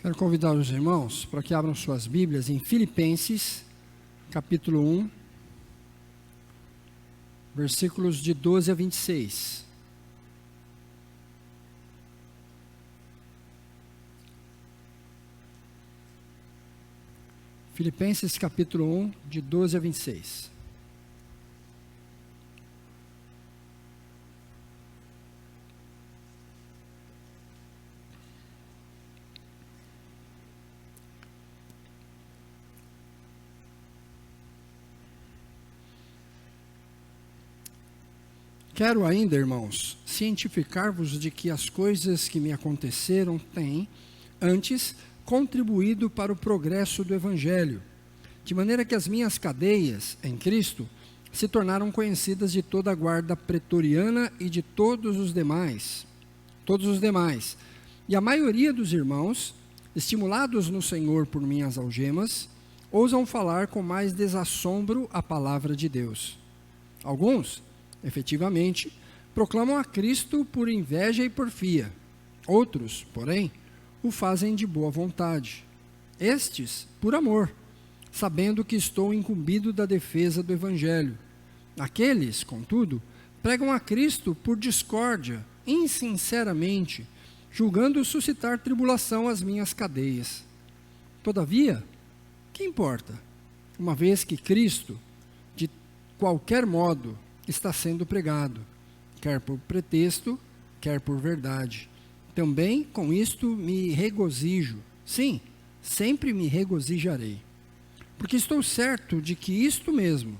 Quero convidar os irmãos para que abram suas Bíblias em Filipenses, capítulo 1, versículos de 12 a 26. Filipenses, capítulo 1, de 12 a 26. Quero ainda, irmãos, cientificar-vos de que as coisas que me aconteceram têm, antes, contribuído para o progresso do Evangelho, de maneira que as minhas cadeias em Cristo se tornaram conhecidas de toda a guarda pretoriana e de todos os demais. E a maioria dos irmãos, estimulados no Senhor por minhas algemas, ousam falar com mais desassombro a palavra de Deus. Alguns, efetivamente, proclamam a Cristo por inveja e porfia. Outros, porém, o fazem de boa vontade. Estes, por amor, sabendo que estou incumbido da defesa do Evangelho. Aqueles, contudo, pregam a Cristo por discórdia, insinceramente, julgando suscitar tribulação às minhas cadeias. Todavia, que importa? Uma vez que Cristo, de qualquer modo, está sendo pregado, quer por pretexto, quer por verdade. Também com isto me regozijo. Sim, sempre me regozijarei. Porque estou certo de que isto mesmo,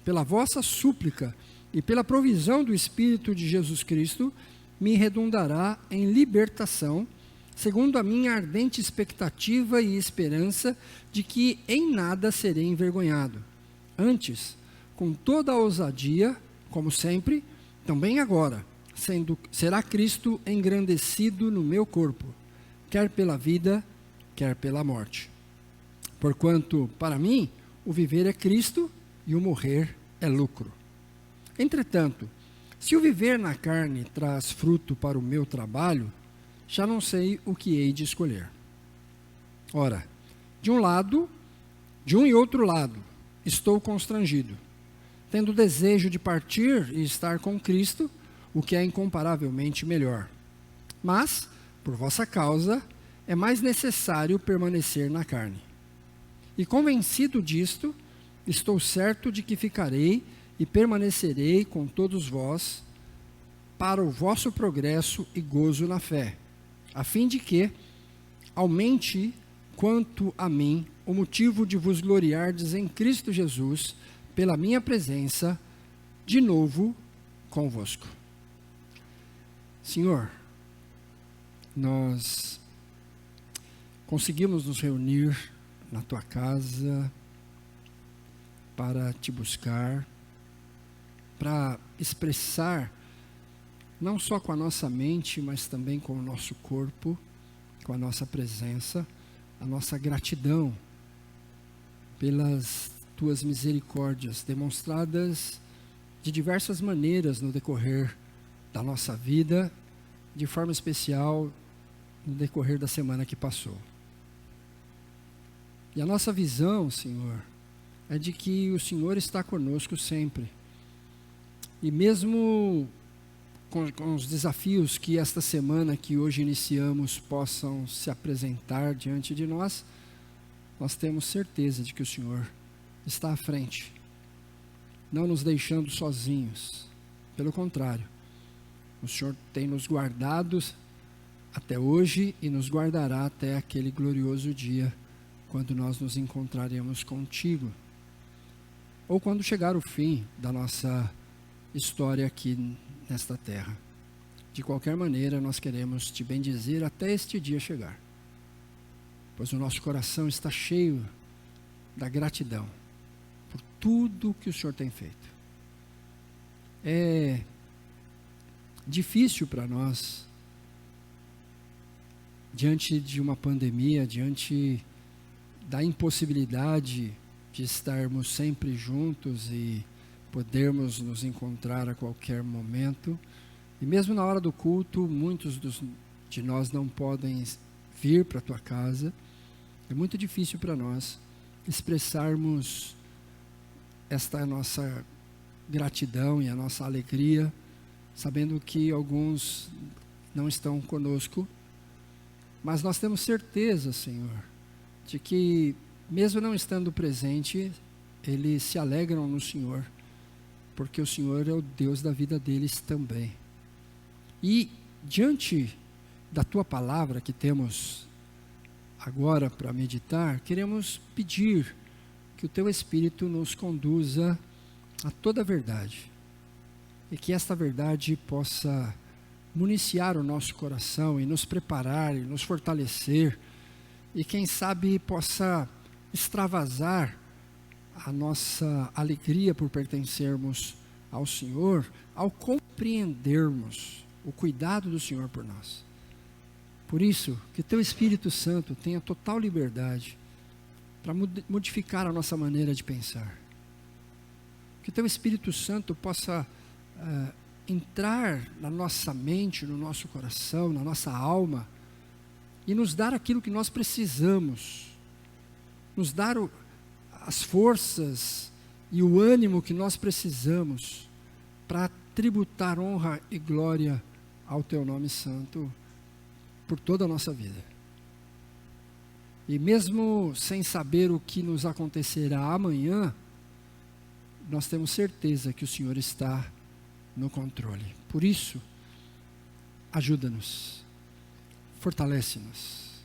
pela vossa súplica e pela provisão do Espírito de Jesus Cristo, me redundará em libertação, segundo a minha ardente expectativa e esperança de que em nada serei envergonhado. Antes, com toda a ousadia, como sempre, também agora, será Cristo engrandecido no meu corpo, quer pela vida, quer pela morte. Porquanto, para mim, o viver é Cristo e o morrer é lucro. Entretanto, se o viver na carne traz fruto para o meu trabalho, já não sei o que hei de escolher. Ora, de um e outro lado, estou constrangido, tendo desejo de partir e estar com Cristo, o que é incomparavelmente melhor. Mas, por vossa causa, é mais necessário permanecer na carne. E convencido disto, estou certo de que ficarei e permanecerei com todos vós, para o vosso progresso e gozo na fé, a fim de que aumente quanto a mim o motivo de vos gloriardes em Cristo Jesus, pela minha presença, de novo, convosco. Senhor, nós conseguimos nos reunir na Tua casa para Te buscar, para expressar, não só com a nossa mente, mas também com o nosso corpo, com a nossa presença, a nossa gratidão pelas Tuas misericórdias, demonstradas de diversas maneiras no decorrer da nossa vida, de forma especial no decorrer da semana que passou. E a nossa visão, Senhor, é de que o Senhor está conosco sempre. E mesmo com os desafios que esta semana que hoje iniciamos possam se apresentar diante de nós, nós temos certeza de que o Senhor está à frente, não nos deixando sozinhos. Pelo contrário, o Senhor tem nos guardado até hoje e nos guardará até aquele glorioso dia, quando nós nos encontraremos contigo, ou quando chegar o fim da nossa história aqui nesta terra. De qualquer maneira, nós queremos te bendizer até este dia chegar, pois o nosso coração está cheio da gratidão por tudo que o Senhor tem feito. É difícil para nós, diante de uma pandemia, diante da impossibilidade de estarmos sempre juntos e podermos nos encontrar a qualquer momento, e mesmo na hora do culto, muitos de nós não podem vir para a tua casa. É muito difícil para nós expressarmos esta nossa gratidão e a nossa alegria, sabendo que alguns não estão conosco, mas nós temos certeza, Senhor, de que mesmo não estando presente, eles se alegram no Senhor, porque o Senhor é o Deus da vida deles também. E diante da tua palavra que temos agora para meditar, queremos pedir que o teu Espírito nos conduza a toda a verdade, e que esta verdade possa municiar o nosso coração e nos preparar e nos fortalecer, e quem sabe possa extravasar a nossa alegria por pertencermos ao Senhor, ao compreendermos o cuidado do Senhor por nós. Por isso, que teu Espírito Santo tenha total liberdade para modificar a nossa maneira de pensar. Que teu Espírito Santo possa entrar na nossa mente, no nosso coração, na nossa alma, e nos dar aquilo que nós precisamos, nos dar as forças e o ânimo que nós precisamos para tributar honra e glória ao teu nome santo por toda a nossa vida. E mesmo sem saber o que nos acontecerá amanhã, nós temos certeza que o Senhor está no controle. Por isso, ajuda-nos, fortalece-nos,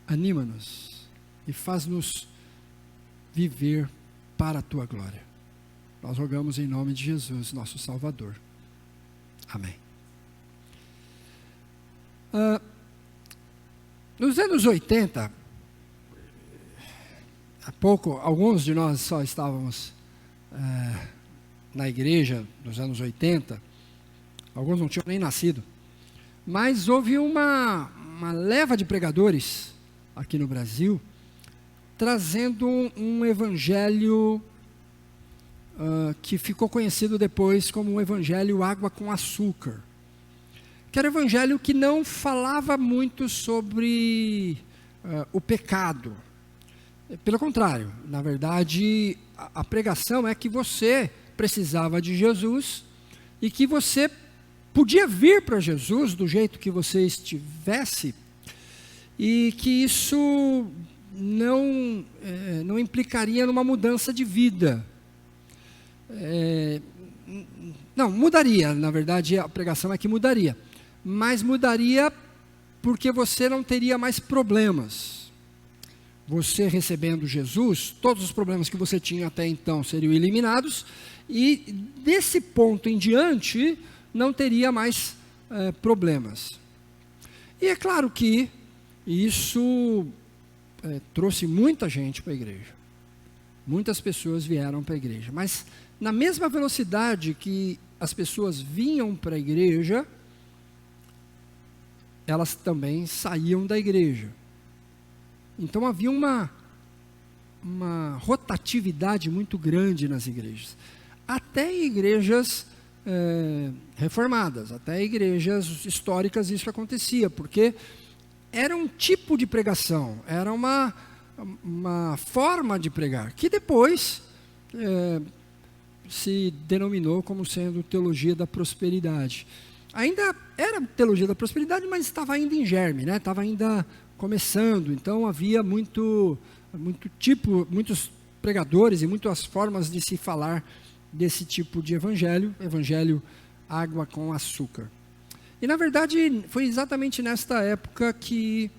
anima-nos e faz-nos viver para a tua glória. Nós rogamos em nome de Jesus, nosso Salvador. Amém. Nos anos 80, há pouco, alguns de nós só estávamos na igreja nos anos 80, alguns não tinham nem nascido, mas houve uma leva de pregadores aqui no Brasil, trazendo um evangelho que ficou conhecido depois como o evangelho água com açúcar, que era um evangelho que não falava muito sobre o pecado. Pelo contrário, na verdade, a pregação é que você precisava de Jesus e que você podia vir para Jesus do jeito que você estivesse, e que isso não implicaria numa mudança de vida. Não, mudaria, na verdade a pregação é que mudaria, mas mudaria porque você não teria mais problemas. Você recebendo Jesus, todos os problemas que você tinha até então seriam eliminados, e desse ponto em diante não teria mais problemas. E é claro que isso trouxe muita gente para a igreja. Muitas pessoas vieram para a igreja, mas na mesma velocidade que as pessoas vinham para a igreja, elas também saíam da igreja. Então havia uma rotatividade muito grande nas igrejas. Até igrejas reformadas, até igrejas históricas isso acontecia, porque era um tipo de pregação, era uma forma de pregar, que depois se denominou como sendo teologia da prosperidade. Ainda era teologia da prosperidade, mas estava ainda em germe, né? Estava ainda começando, então havia muitos pregadores e muitas formas de se falar desse tipo de evangelho água com açúcar. E na verdade foi exatamente nesta época que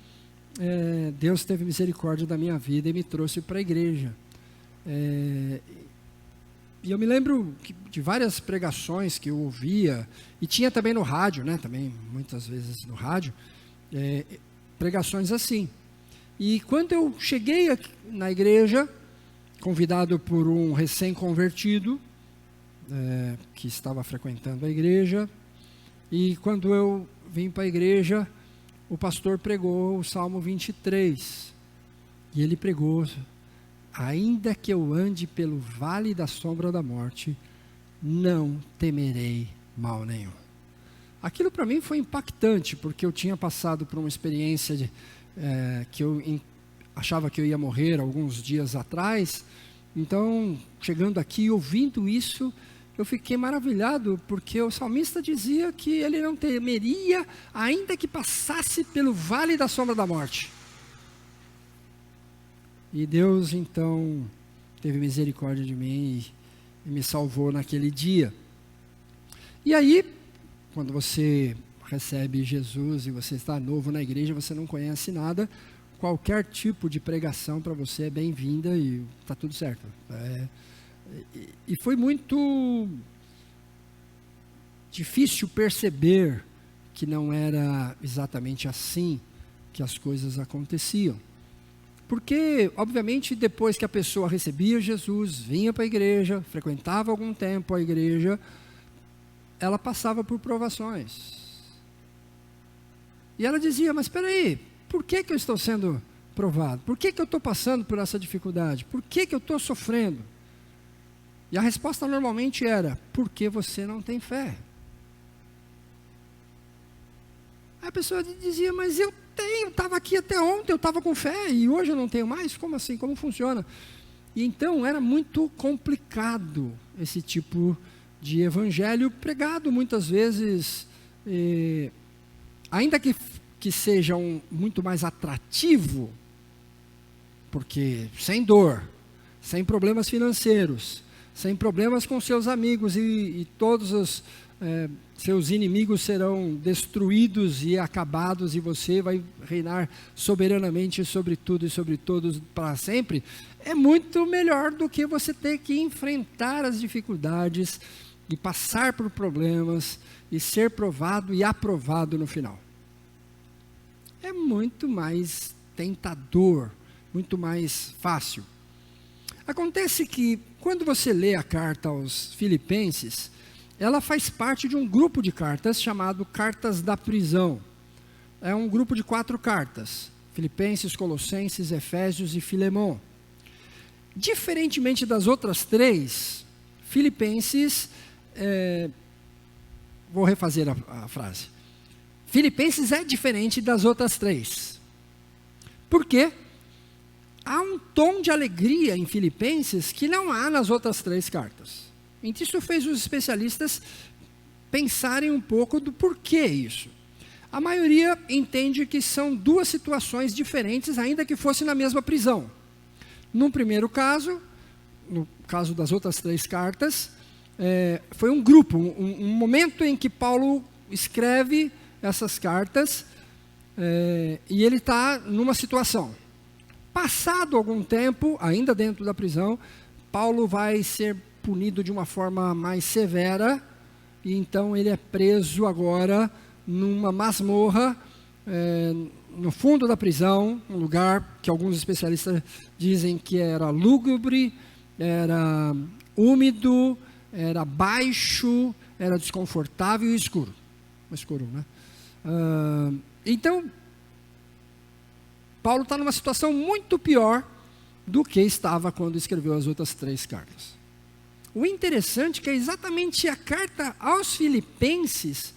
Deus teve misericórdia da minha vida e me trouxe para a igreja. E eu me lembro de várias pregações que eu ouvia, e tinha também no rádio, né? Também muitas vezes no rádio, pregações assim. E quando eu cheguei aqui na igreja, convidado por um recém-convertido, que estava frequentando a igreja, e quando eu vim para a igreja, o pastor pregou o Salmo 23, e ele pregou: ainda que eu ande pelo vale da sombra da morte, não temerei mal nenhum. Aquilo para mim foi impactante, porque eu tinha passado por uma experiência que eu achava que eu ia morrer alguns dias atrás. Então, chegando aqui, ouvindo isso, eu fiquei maravilhado, porque o salmista dizia que ele não temeria, ainda que passasse pelo vale da sombra da morte. E Deus, então, teve misericórdia de mim e me salvou naquele dia. E aí, quando você recebe Jesus e você está novo na igreja, você não conhece nada, qualquer tipo de pregação para você é bem-vinda e está tudo certo. E foi muito difícil perceber que não era exatamente assim que as coisas aconteciam. Porque, obviamente, depois que a pessoa recebia Jesus, vinha para a igreja, frequentava algum tempo a igreja, ela passava por provações. E ela dizia, mas espera aí, por que eu estou sendo provado? Por que eu estou passando por essa dificuldade? Por que eu estou sofrendo? E a resposta normalmente era, porque você não tem fé. Aí a pessoa dizia, mas eu estava aqui até ontem, eu estava com fé, e hoje eu não tenho mais? Como assim? Como funciona? E então era muito complicado esse tipo de evangelho pregado muitas vezes, ainda que seja muito mais atrativo, porque sem dor, sem problemas financeiros, sem problemas com seus amigos e todos os seus inimigos serão destruídos e acabados e você vai reinar soberanamente sobre tudo e sobre todos para sempre, é muito melhor do que você ter que enfrentar as dificuldades e passar por problemas e ser provado e aprovado no final. É muito mais tentador, muito mais fácil. Acontece que quando você lê a carta aos Filipenses, ela faz parte de um grupo de cartas chamado Cartas da Prisão. É um grupo de 4 cartas: Filipenses, Colossenses, Efésios e Filemão. Diferentemente das outras 3, Filipenses, vou refazer a frase. Filipenses é diferente das outras 3. Por quê? Há um tom de alegria em Filipenses que não há nas outras 3 cartas. Então isso fez os especialistas pensarem um pouco do porquê isso. A maioria entende que são 2 situações diferentes, ainda que fosse na mesma prisão. No primeiro caso, no caso das outras 3 cartas, foi um grupo, um momento em que Paulo escreve essas cartas, e ele está numa situação. Passado algum tempo, ainda dentro da prisão, Paulo vai ser punido de uma forma mais severa, e então ele é preso agora numa masmorra, no fundo da prisão, um lugar que alguns especialistas dizem que era lúgubre, era úmido, era baixo, era desconfortável e escuro. Escuro, né? Então, Paulo está numa situação muito pior do que estava quando escreveu as outras 3 cartas. O interessante é que é exatamente a carta aos Filipenses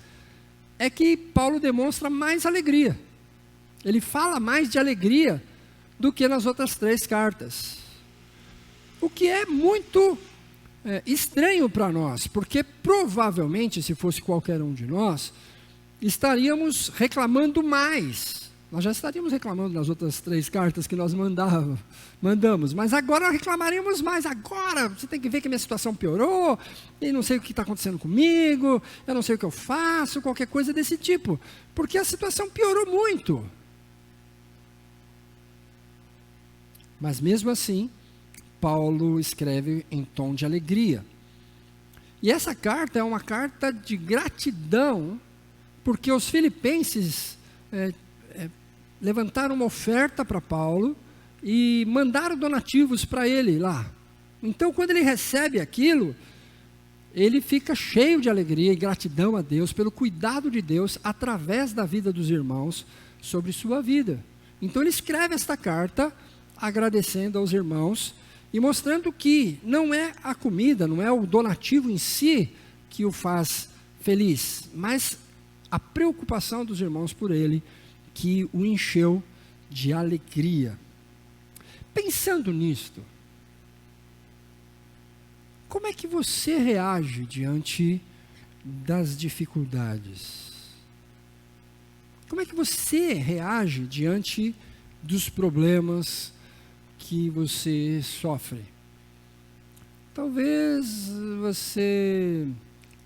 é que Paulo demonstra mais alegria. Ele fala mais de alegria do que nas outras 3 cartas. O que é muito estranho para nós, porque provavelmente, se fosse qualquer um de nós, estaríamos reclamando mais. Nós já estaríamos reclamando nas outras 3 cartas que nós mandamos, mas agora reclamaremos mais. Agora, você tem que ver que a minha situação piorou, e não sei o que está acontecendo comigo, eu não sei o que eu faço, qualquer coisa desse tipo, porque a situação piorou muito. Mas mesmo assim, Paulo escreve em tom de alegria. E essa carta é uma carta de gratidão, porque os filipenses levantaram uma oferta para Paulo e mandaram donativos para ele lá. Então, quando ele recebe aquilo, ele fica cheio de alegria e gratidão a Deus pelo cuidado de Deus através da vida dos irmãos sobre sua vida. Então, ele escreve esta carta agradecendo aos irmãos e mostrando que não é a comida, não é o donativo em si que o faz feliz, mas a preocupação dos irmãos por ele, que o encheu de alegria. Pensando nisto, como é que você reage diante das dificuldades? Como é que você reage diante dos problemas que você sofre? Talvez você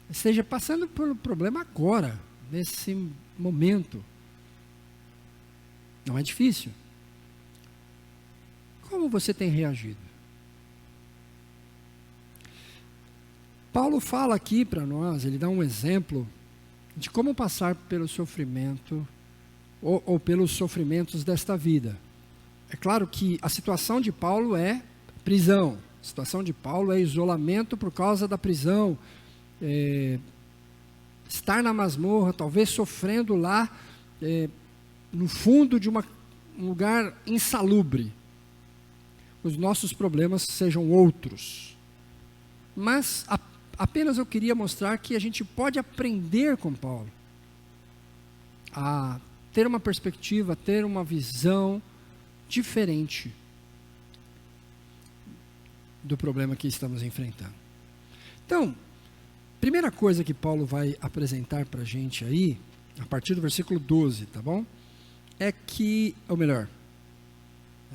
esteja passando por um problema agora, nesse momento. Não é difícil. Como você tem reagido? Paulo fala aqui para nós, ele dá um exemplo de como passar pelo sofrimento ou pelos sofrimentos desta vida. É claro que a situação de Paulo é prisão, a situação de Paulo é isolamento por causa da prisão, estar na masmorra, talvez sofrendo lá no fundo de um lugar insalubre. Os nossos problemas sejam outros. Mas apenas eu queria mostrar que a gente pode aprender com Paulo a ter uma perspectiva, a ter uma visão diferente do problema que estamos enfrentando. Então, primeira coisa que Paulo vai apresentar para a gente aí, a partir do versículo 12, tá bom? É que, ou melhor,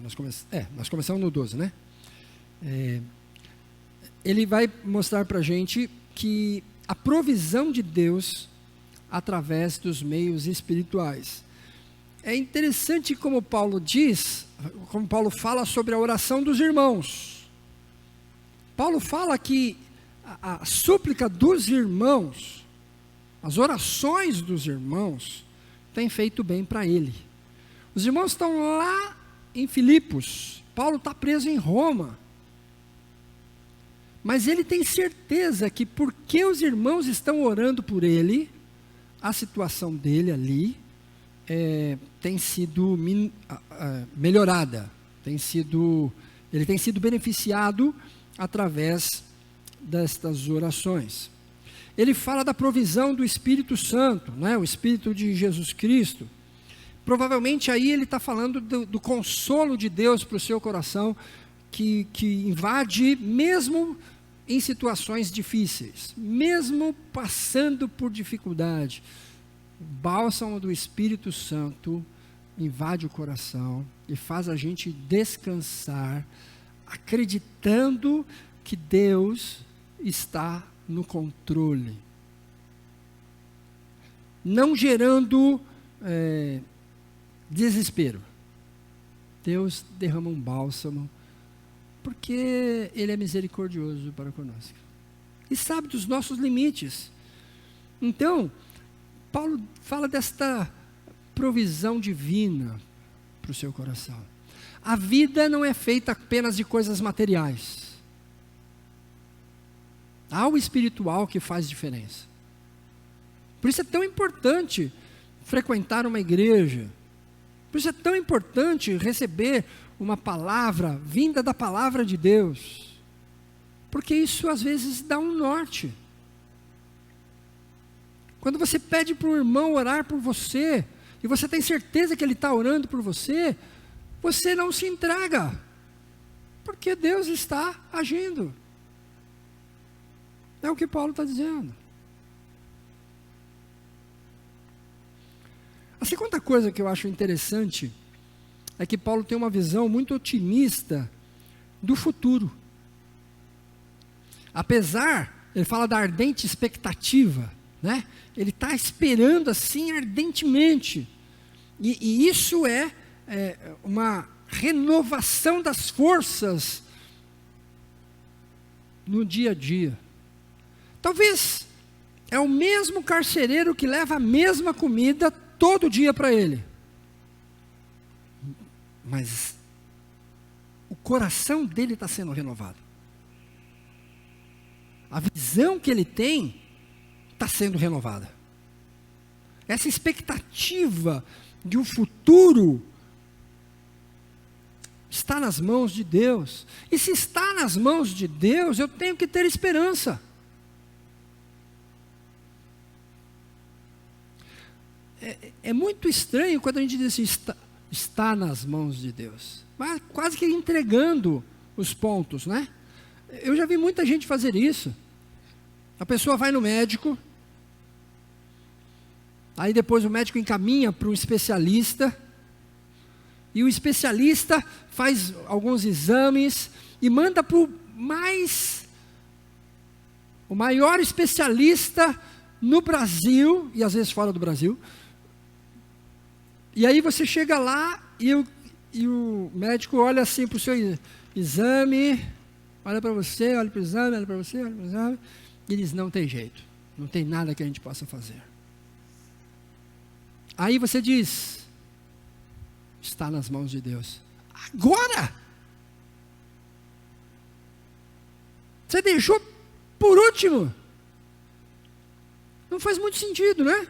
nós começamos no 12, né? Ele vai mostrar para a gente que a provisão de Deus através dos meios espirituais. É interessante como Paulo fala sobre a oração dos irmãos. Paulo fala que a súplica dos irmãos, as orações dos irmãos, têm feito bem para ele. Os irmãos estão lá em Filipos, Paulo está preso em Roma, mas ele tem certeza que porque os irmãos estão orando por ele, a situação dele ali tem sido melhorada, ele tem sido beneficiado através destas orações. Ele fala da provisão do Espírito Santo, né? O Espírito de Jesus Cristo. Provavelmente aí ele está falando do consolo de Deus para o seu coração, que invade mesmo em situações difíceis, mesmo passando por dificuldade. O bálsamo do Espírito Santo invade o coração e faz a gente descansar, acreditando que Deus está no controle, não gerando desespero. Deus derrama um bálsamo, porque Ele é misericordioso para conosco e sabe dos nossos limites. Então, Paulo fala desta provisão divina para o seu coração. A vida não é feita apenas de coisas materiais. Há o espiritual que faz diferença. Por isso é tão importante frequentar uma igreja. Por isso é tão importante receber uma palavra vinda da palavra de Deus. Porque isso às vezes dá um norte. Quando você pede para um irmão orar por você, e você tem certeza que ele está orando por você, você não se entrega, porque Deus está agindo. É o que Paulo está dizendo. A segunda coisa que eu acho interessante é que Paulo tem uma visão muito otimista do futuro. Apesar, ele fala da ardente expectativa, né? Ele está esperando assim ardentemente. E isso é uma renovação das forças no dia a dia. Talvez é o mesmo carcereiro que leva a mesma comida todo dia para ele. Mas o coração dele está sendo renovado. A visão que ele tem está sendo renovada. Essa expectativa de um futuro está nas mãos de Deus. E se está nas mãos de Deus, eu tenho que ter esperança. É muito estranho quando a gente diz assim, está nas mãos de Deus. Mas quase que entregando os pontos, né? Eu já vi muita gente fazer isso. A pessoa vai no médico, aí depois o médico encaminha para um especialista, e o especialista faz alguns exames e manda para o maior especialista no Brasil, e às vezes fora do Brasil. E aí você chega lá e o médico olha assim para o seu exame, olha para você, olha para o exame, olha para você, olha para o exame, e diz: não tem jeito, não tem nada que a gente possa fazer. Aí você diz: está nas mãos de Deus. Agora! Você deixou por último. Não faz muito sentido, né?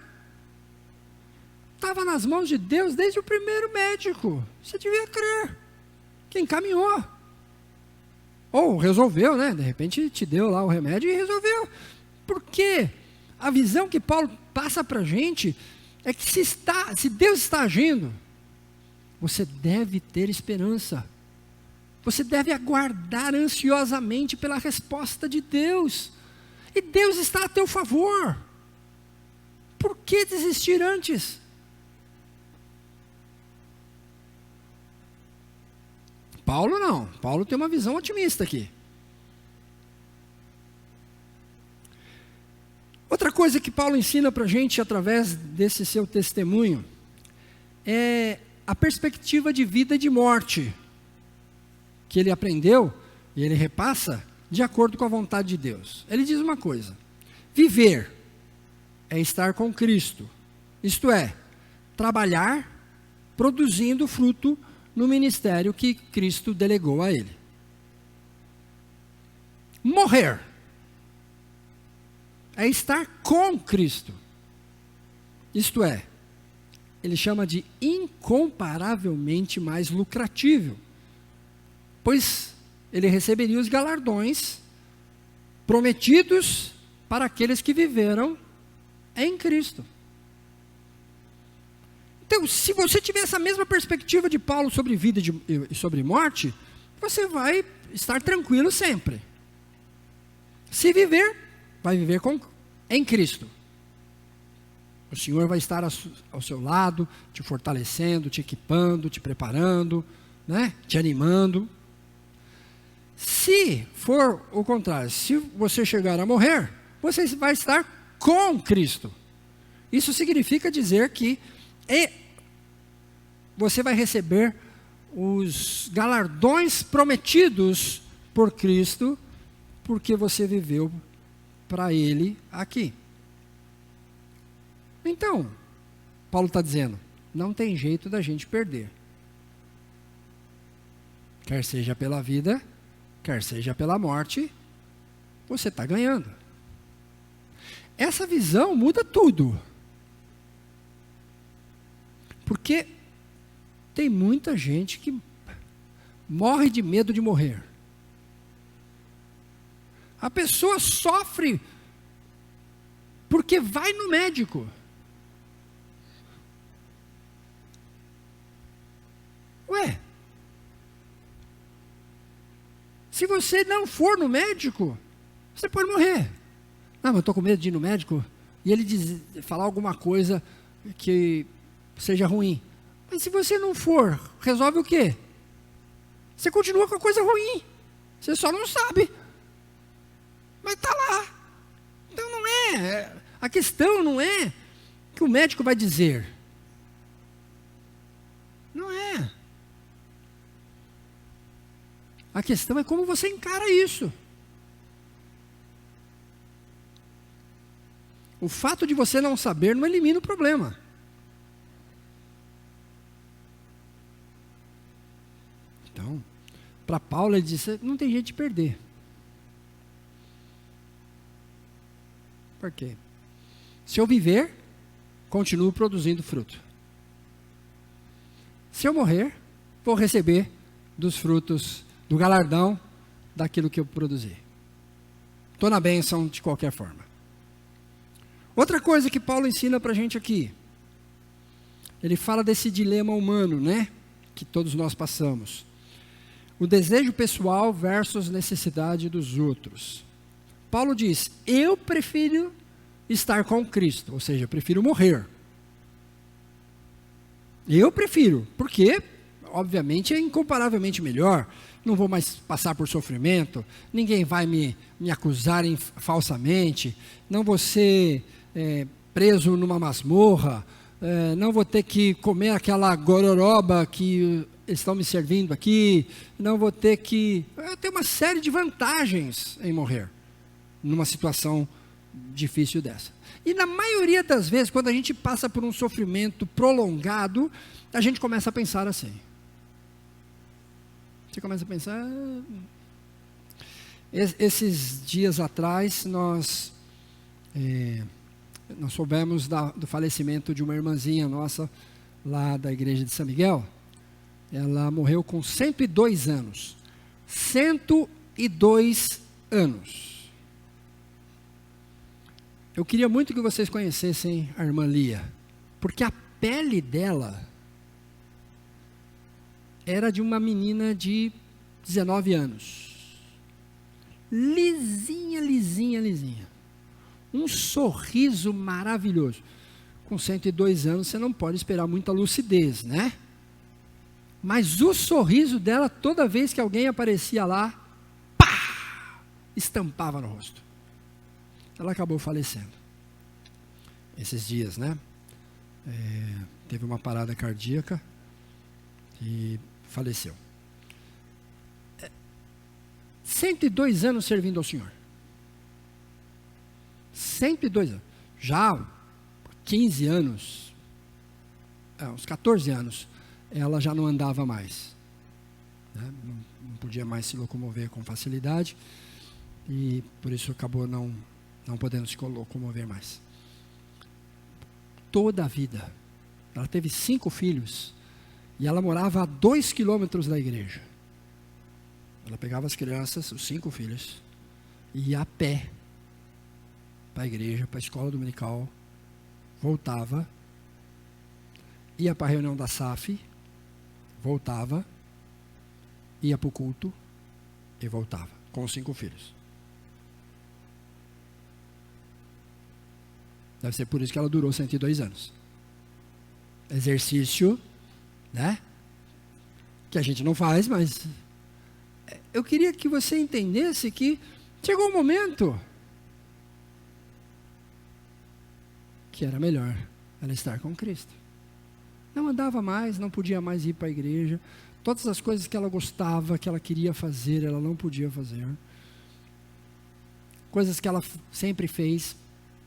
Estava nas mãos de Deus desde o primeiro médico. Você devia crer. Quem encaminhou. Ou resolveu, né? De repente te deu lá o remédio e resolveu. Porque a visão que Paulo passa para a gente é que se Deus está agindo, você deve ter esperança. Você deve aguardar ansiosamente pela resposta de Deus. E Deus está a teu favor. Por que desistir antes? Paulo não. Paulo tem uma visão otimista aqui. Outra coisa que Paulo ensina para a gente através desse seu testemunho é a perspectiva de vida e de morte que ele aprendeu e ele repassa de acordo com a vontade de Deus. Ele diz uma coisa: viver é estar com Cristo, isto é, trabalhar produzindo fruto no ministério que Cristo delegou a ele. Morrer é estar com Cristo, isto é, ele chama de incomparavelmente mais lucrativo, pois ele receberia os galardões prometidos para aqueles que viveram em Cristo. Então, se você tiver essa mesma perspectiva de Paulo sobre vida e sobre morte, você vai estar tranquilo sempre. Se viver, vai viver em Cristo. O Senhor vai estar ao seu lado, te fortalecendo, te equipando, te preparando, né? Te animando. Se for o contrário, se você chegar a morrer, você vai estar com Cristo. Isso significa dizer que você vai receber os galardões prometidos por Cristo, porque você viveu para Ele aqui. Então, Paulo está dizendo, não tem jeito da gente perder. Quer seja pela vida, quer seja pela morte, você está ganhando. Essa visão muda tudo. Porque tem muita gente que morre de medo de morrer. A pessoa sofre porque vai no médico. Ué, se você não for no médico, você pode morrer. Não, mas eu estou com medo de ir no médico e ele falar alguma coisa que seja ruim. Mas se você não for, resolve o quê? Você continua com a coisa ruim. Você só não sabe. Mas está lá. Então não é. A questão não é que o médico vai dizer. Não é. A questão é como você encara isso. O fato de você não saber não elimina o problema. Então, para Paulo ele disse, não tem jeito de perder. Por quê? Se eu viver, continuo produzindo fruto. Se eu morrer, vou receber dos frutos, do galardão daquilo que eu produzi. Estou na bênção de qualquer forma. Outra coisa que Paulo ensina para a gente aqui. ele fala desse dilema humano, né? Que todos nós passamos. O desejo pessoal versus necessidade dos outros. Paulo diz, eu prefiro estar com Cristo, ou seja, eu prefiro morrer. Eu prefiro, porque, obviamente, é incomparavelmente melhor. Não vou mais passar por sofrimento, ninguém vai me acusar falsamente, não vou ser preso numa masmorra, não vou ter que comer aquela gororoba que estão me servindo aqui, não vou ter que... Eu tenho uma série de vantagens em morrer, numa situação difícil dessa. E na maioria das vezes, quando a gente passa por um sofrimento prolongado, a gente começa a pensar assim. Você começa a pensar... Esses dias atrás, nós soubemos do falecimento de uma irmãzinha nossa, lá da igreja de São Miguel. Ela morreu com 102 anos. 102 anos. Eu queria muito que vocês conhecessem a irmã Lia, porque a pele dela era de uma menina de 19 anos. Lisinha, lisinha, lisinha. Um sorriso maravilhoso. Com 102 anos você não pode esperar muita lucidez, né? Mas o sorriso dela, toda vez que alguém aparecia lá, pá, estampava no rosto. Ela acabou falecendo. Esses dias, né? Teve uma parada cardíaca e faleceu. 102 anos servindo ao Senhor. 102 anos. Já 15 anos, uns 14 anos, ela já não andava mais. Né? Não podia mais se locomover com facilidade e por isso acabou não podendo se locomover mais. Toda a vida. Ela teve 5 filhos e ela morava a 2 quilômetros da igreja. Ela pegava as crianças, os 5 filhos, e ia a pé para a igreja, para a escola dominical, voltava, ia para a reunião da SAF, voltava, ia para o culto e voltava, com os 5 filhos. Deve ser por isso que ela durou 102 anos. Exercício, né? Que a gente não faz, mas eu queria que você entendesse que chegou um momento que era melhor ela estar com Cristo. Não andava mais, não podia mais ir para a igreja. Todas as coisas que ela gostava, que ela queria fazer, ela não podia fazer. Coisas que ela sempre fez,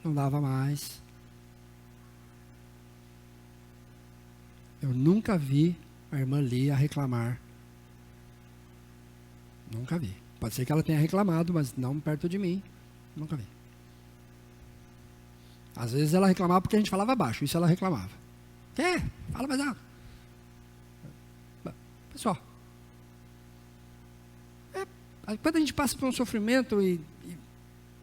não dava mais. Eu nunca vi a irmã Lia reclamar. Nunca vi. Pode ser que ela tenha reclamado, mas não perto de mim. Nunca vi. Às vezes ela reclamava porque a gente falava baixo. Isso ela reclamava. Fala mais alto. Pessoal, quando a gente passa por um sofrimento e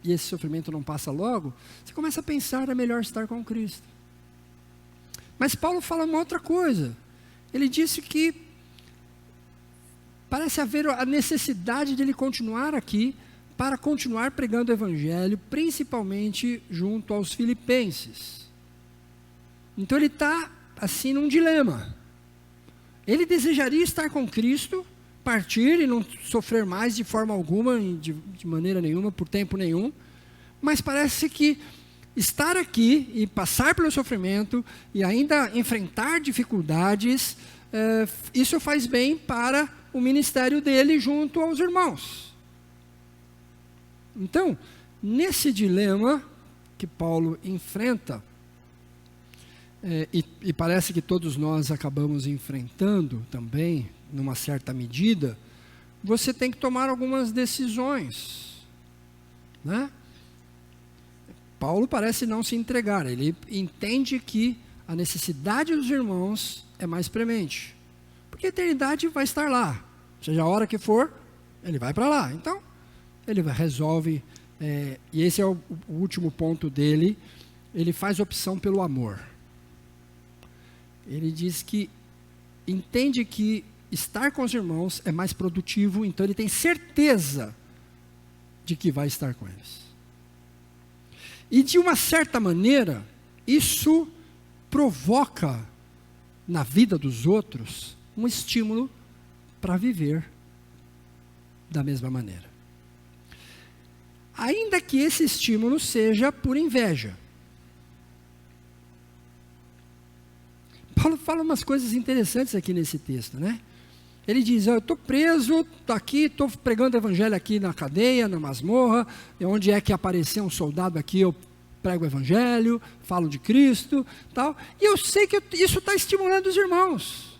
esse sofrimento não passa logo, você começa a pensar, é melhor estar com Cristo. Mas Paulo fala uma outra coisa. Ele disse que parece haver a necessidade de ele continuar aqui para continuar pregando o evangelho, principalmente junto aos filipenses. Então ele está assim num dilema. Ele desejaria estar com Cristo, partir e não sofrer mais de forma alguma, de maneira nenhuma, por tempo nenhum, mas parece que estar aqui e passar pelo sofrimento e ainda enfrentar dificuldades, isso faz bem para o ministério dele junto aos irmãos. Então, nesse dilema que Paulo enfrenta, e parece que todos nós acabamos enfrentando também, numa certa medida, você tem que tomar algumas decisões, né? Paulo parece não se entregar, ele entende que a necessidade dos irmãos é mais premente, porque a eternidade vai estar lá, seja a hora que for, ele vai para lá. Então, ele resolve, e esse é o último ponto dele, ele faz opção pelo amor. ele diz que entende que estar com os irmãos é mais produtivo, então ele tem certeza de que vai estar com eles. E de uma certa maneira, isso provoca na vida dos outros um estímulo para viver da mesma maneira. Ainda que esse estímulo seja por inveja. Paulo fala umas coisas interessantes aqui nesse texto, né? Ele diz, eu estou preso, estou aqui, estou pregando o evangelho aqui na cadeia, na masmorra, onde é que aparecer um soldado aqui, eu prego o evangelho, falo de Cristo, tal. E eu sei que isso está estimulando os irmãos,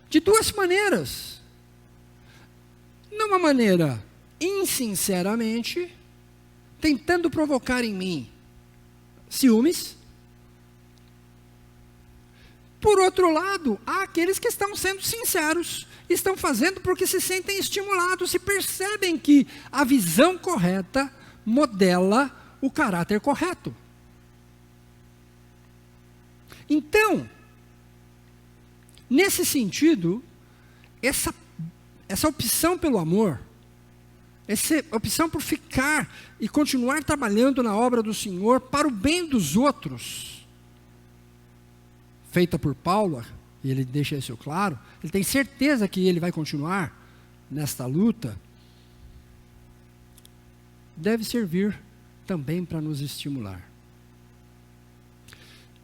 de duas maneiras. Numa maneira, insinceramente, tentando provocar em mim ciúmes. Por outro lado, há aqueles que estão sendo sinceros, estão fazendo porque se sentem estimulados, se percebem que a visão correta modela o caráter correto. Então, nesse sentido, essa opção pelo amor, essa opção por ficar e continuar trabalhando na obra do Senhor para o bem dos outros, feita por Paulo, e ele deixa isso claro, ele tem certeza que ele vai continuar nesta luta, deve servir também para nos estimular.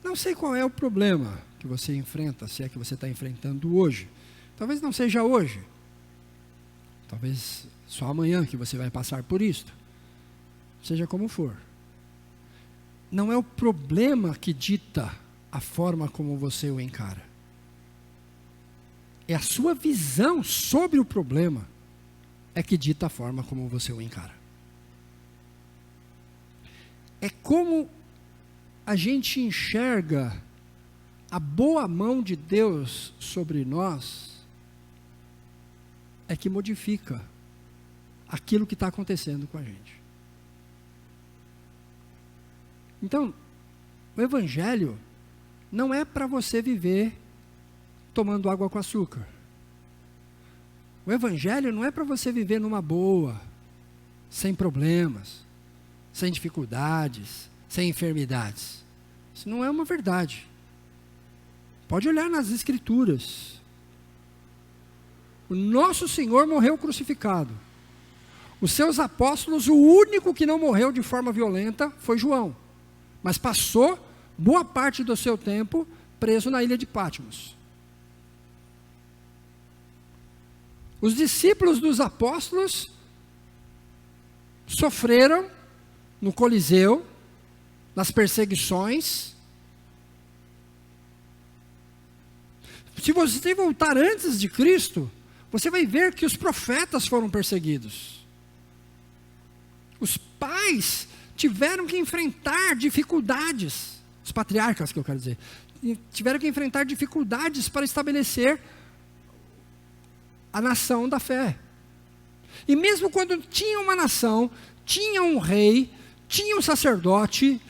Não sei qual é o problema que você enfrenta, se é que você está enfrentando hoje. Talvez não seja hoje. Talvez só amanhã que você vai passar por isto. Seja como for. Não é o problema que dita a forma como você o encara. É a sua visão sobre o problema é que dita a forma como você o encara. É como a gente enxerga a boa mão de Deus sobre nós, é que modifica aquilo que está acontecendo com a gente. Então, o Evangelho não é para você viver tomando água com açúcar. O Evangelho não é para você viver numa boa, sem problemas, sem dificuldades, sem enfermidades. Isso não é uma verdade. Pode olhar nas Escrituras. O nosso Senhor morreu crucificado. Os seus apóstolos, o único que não morreu de forma violenta foi João. Mas passou boa parte do seu tempo preso na ilha de Patmos. Os discípulos dos apóstolos sofreram no Coliseu, nas perseguições. Se você voltar antes de Cristo, você vai ver que os profetas foram perseguidos. Os pais tiveram que enfrentar dificuldades, os patriarcas que eu quero dizer, tiveram que enfrentar dificuldades para estabelecer a nação da fé. E mesmo quando tinha uma nação, tinha um rei, tinha um sacerdote,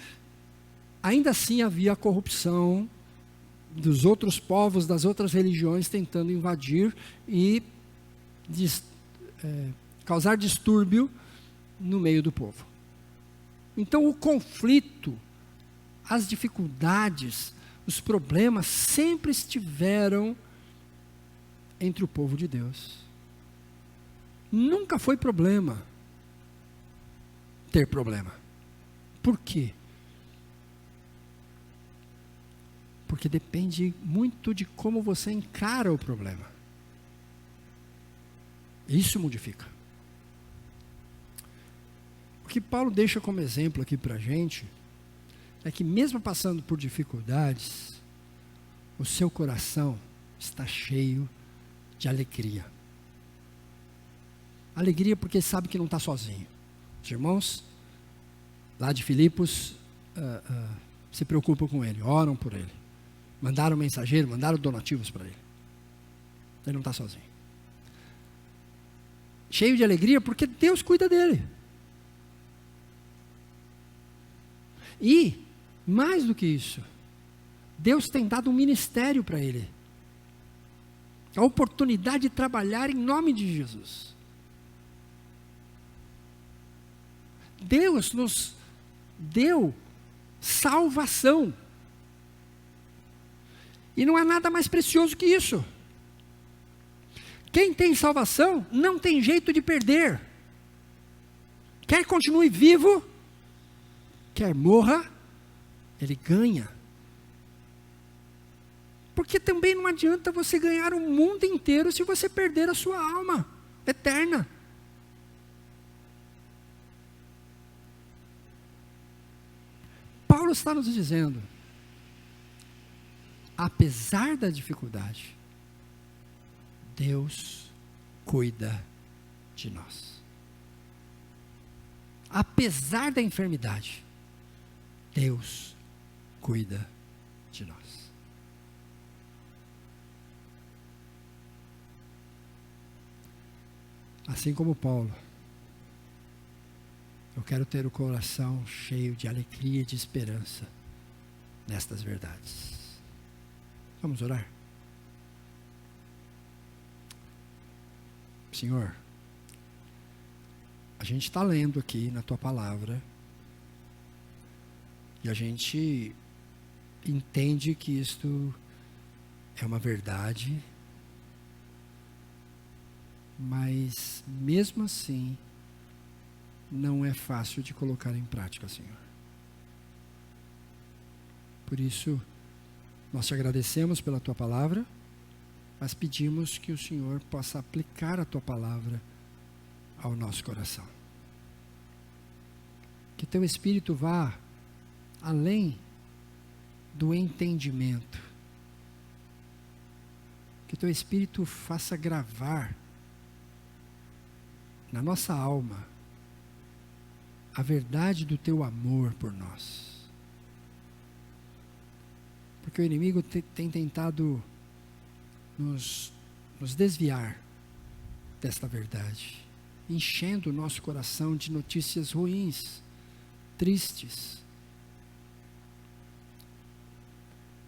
ainda assim havia a corrupção dos outros povos, das outras religiões tentando invadir e causar distúrbio no meio do povo. Então o conflito, as dificuldades, os problemas sempre estiveram entre o povo de Deus. Nunca foi problema ter problema. Por quê? Porque depende muito de como você encara o problema. Isso modifica. O que Paulo deixa como exemplo aqui para a gente é que mesmo passando por dificuldades, o seu coração está cheio de alegria. Alegria porque sabe que não está sozinho. Os irmãos lá de Filipos se preocupam com ele, oram por ele. Mandaram mensageiro, mandaram donativos para ele. Ele não está sozinho. Cheio de alegria porque Deus cuida dele. E, mais do que isso, Deus tem dado um ministério para ele. A oportunidade de trabalhar em nome de Jesus. Deus nos deu salvação. E não há nada mais precioso que isso. Quem tem salvação não tem jeito de perder. Quer continue vivo, quer morra, ele ganha. Porque também não adianta você ganhar o mundo inteiro se você perder a sua alma eterna. Paulo está nos dizendo, apesar da dificuldade, Deus cuida de nós. Apesar da enfermidade, Deus cuida de nós. Assim como Paulo, eu quero ter o coração cheio de alegria e de esperança nestas verdades. Vamos orar? Senhor, a gente está lendo aqui na Tua Palavra e a gente entende que isto é uma verdade, mas mesmo assim não é fácil de colocar em prática, Senhor. Por isso, nós te agradecemos pela Tua Palavra, mas pedimos que o Senhor possa aplicar a Tua Palavra ao nosso coração. Que Teu Espírito vá além do entendimento. Que Teu Espírito faça gravar na nossa alma a verdade do Teu amor por nós. Porque o inimigo tem tentado nos desviar desta verdade, enchendo o nosso coração de notícias ruins, tristes.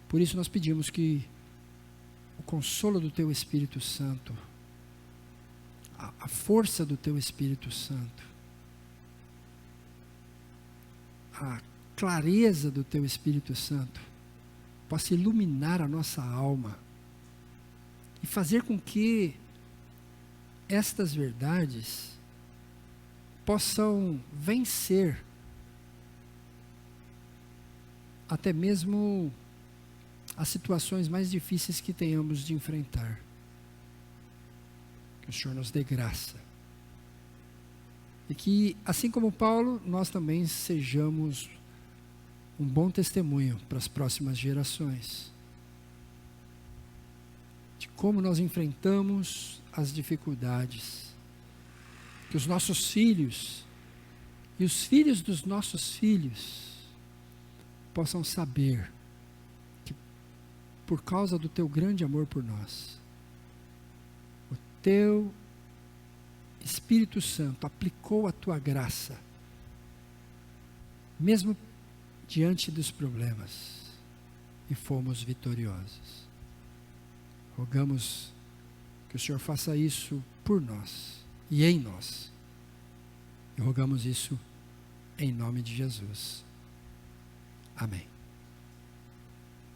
Por isso nós pedimos que o consolo do Teu Espírito Santo, a força do Teu Espírito Santo, a clareza do Teu Espírito Santo possa iluminar a nossa alma e fazer com que estas verdades possam vencer até mesmo as situações mais difíceis que tenhamos de enfrentar. Que o Senhor nos dê graça. E que, assim como Paulo, nós também sejamos um bom testemunho para as próximas gerações. De como nós enfrentamos as dificuldades. Que os nossos filhos e os filhos dos nossos filhos possam saber que, por causa do Teu grande amor por nós, o Teu Espírito Santo aplicou a Tua graça, mesmo diante dos problemas, e fomos vitoriosos. Rogamos que o Senhor faça isso por nós e em nós. E rogamos isso em nome de Jesus. Amém.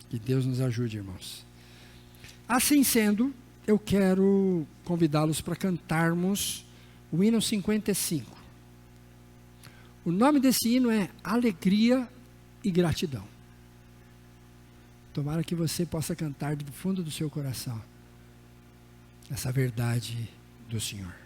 Que Deus nos ajude, irmãos. Assim sendo, eu quero convidá-los para cantarmos o hino 55. O nome desse hino é Alegria e Gratidão. Tomara que você possa cantar do fundo do seu coração essa verdade do Senhor.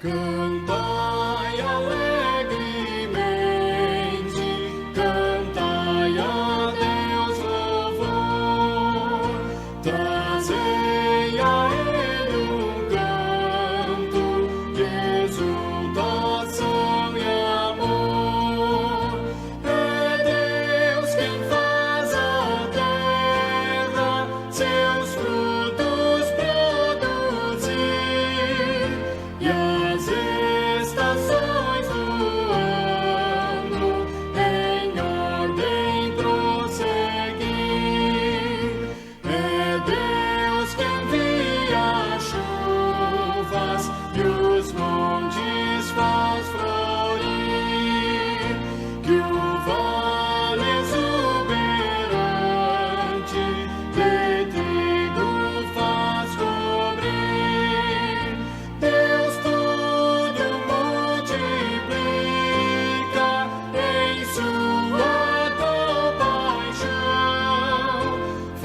Cantai alegremente, cantai a Deus louvor, trazei a Ele canto de exultação e amor. É Deus quem faz a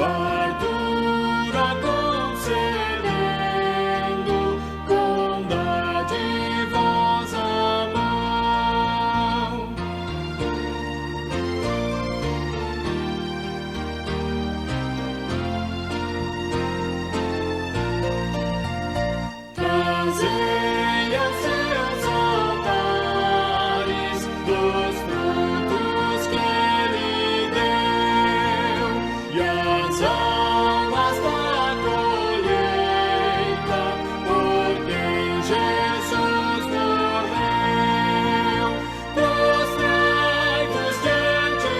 fartura concedendo com dadivosa mão. Trazei aos seus altares dos frutos que Ele deu, e as almas da colheita, por quem Jesus morreu. Prostrai-vos diante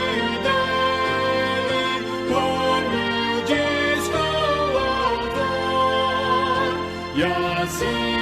dele, humildes com louvor, e assim